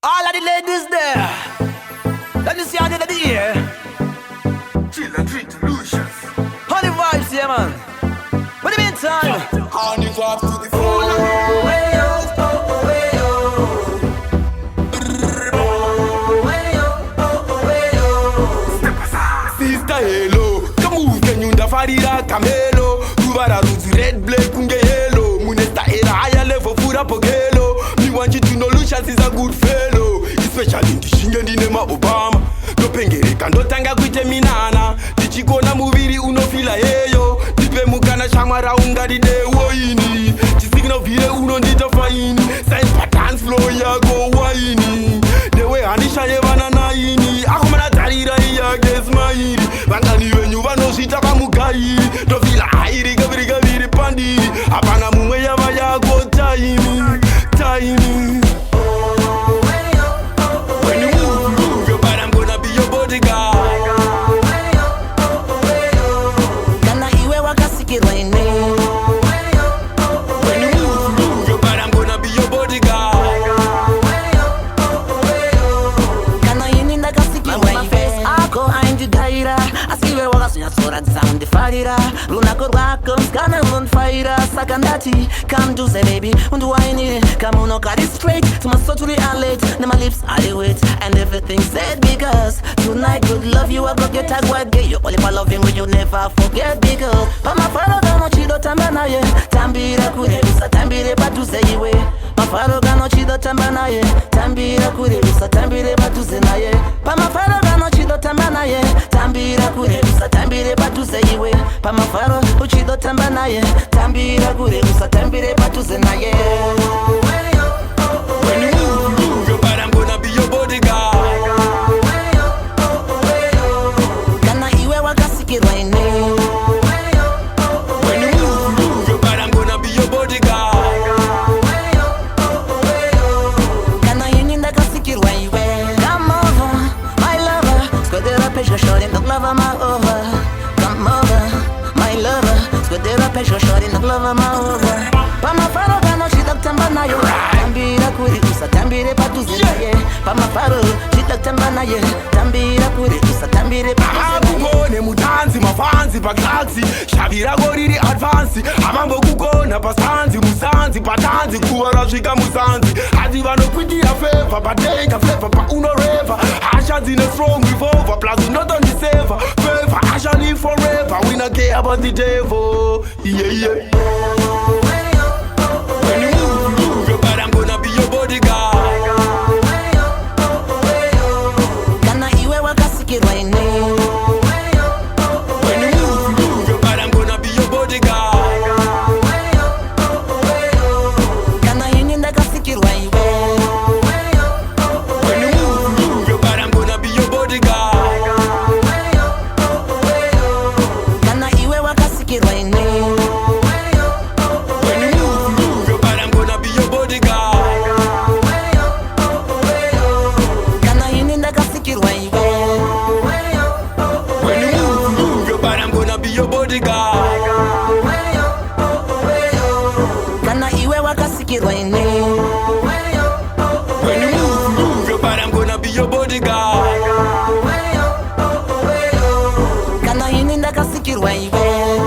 All of the ladies there, let me see how they do the ear. Chilla, trinta, lucious. honeyVybz, yeah man. What do you mean time? honeyVybz to the floor. Sister hello, kamu kenyunda farira kamelo. Ruvara ruzi red black kunge yellow. Munesta era higher level fura pokelo. Me want you to know Lucious is a good fellow. Especially ndishinge ndinema Obama. Ndopengereka ndotanga kuite minana. Ndichigona muviri unofila yeyo. Ndipe mukana shamwara ungadide woini. Chisigno vile unondita faini. Sign patterns flow yago waini. Dewe hanisha yevana naini. Akumana tarira iya gesmairi. Vangani wenyu vanoshita pamugai. Ndofila hairi gaviri gaviri pandi. Apana mumwe yava yago taimi. Taimi. When you move your body, I'm gonna be your bodyguard. Kana iwe wakasikirwa ine. When you move your body, I'm gonna be your bodyguard. Kana yini ndakasikirwa ine. Ako aindidaira. Asiwe wakasunya sora sound farira. Runako rwako mskana unfaira. Sakandati come to say baby unduwaini. Come on, got it straight to my soul to the outlet. Now my lips are the wet and everything said because tonight good love you I got your tag white gay. You only my loving when you never forget because Pama faro gano chido tambana ye. Tambira kure rusa tambire batu say iwe. Mafaro gano chido tambana ye. Tambira kure rusa tambire batu say na ye. Pama faro gano chido tambana ye. Tambira kure rusa tambire batu say iwe. Pama faro uchido tambana ye. Tambira kure rusa tambire batu say na ye. When you move your body, I'm gonna be your bodyguard. Kana iwe wakasikirwa ine. When you move your body, I'm gonna be your bodyguard. Kana yini ndakasikirwa iwe. Come over, my lover. Skodera pesho shorty, no lover my over. Come over, my lover. Skodera pesho shorty, no lover my over. Pama faro gano shida kutamba yo. Tambira kuri usa tambire patuze naye. Pama faro shida kutamba naye. Tambira kuri usa tambire patuze naye. Akugone mutanzi mafanzi paglaxi. Shavira goriri advance. Amambo kugona pasanzi musanzi patanzi kuwara svika musanzi. Adi vano kwiti ya favor patenga flavor pa uno reva. Asha zine strong revolver plus not on the saver. Favor Asha live forever. We not care about the devil. Yeah yeah. When you move your body, I'm gonna be your bodyguard. Kana iwe wakasikirwa ine. When you move your body, I'm gonna be your bodyguard. Kana yini ndakasikirwa iwe. When you move your body, I'm gonna be your bodyguard. Kana iwe wakasikirwa ine. When you move your body, I'm gonna be your bodyguard. Kana yini ndakasikirwa iwe. When you move your body, I'm gonna be your bodyguard. Kana iwe wakasikirwa ine. When you move your body, I'm gonna be your bodyguard. Kana yini ndakasikirwa iwe.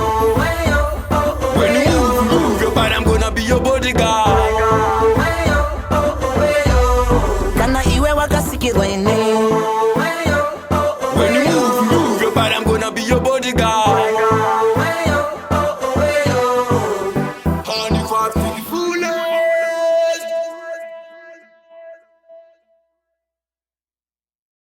When you move your body, I'm gonna be your bodyguard. Kana iwe wakasikirwa ine.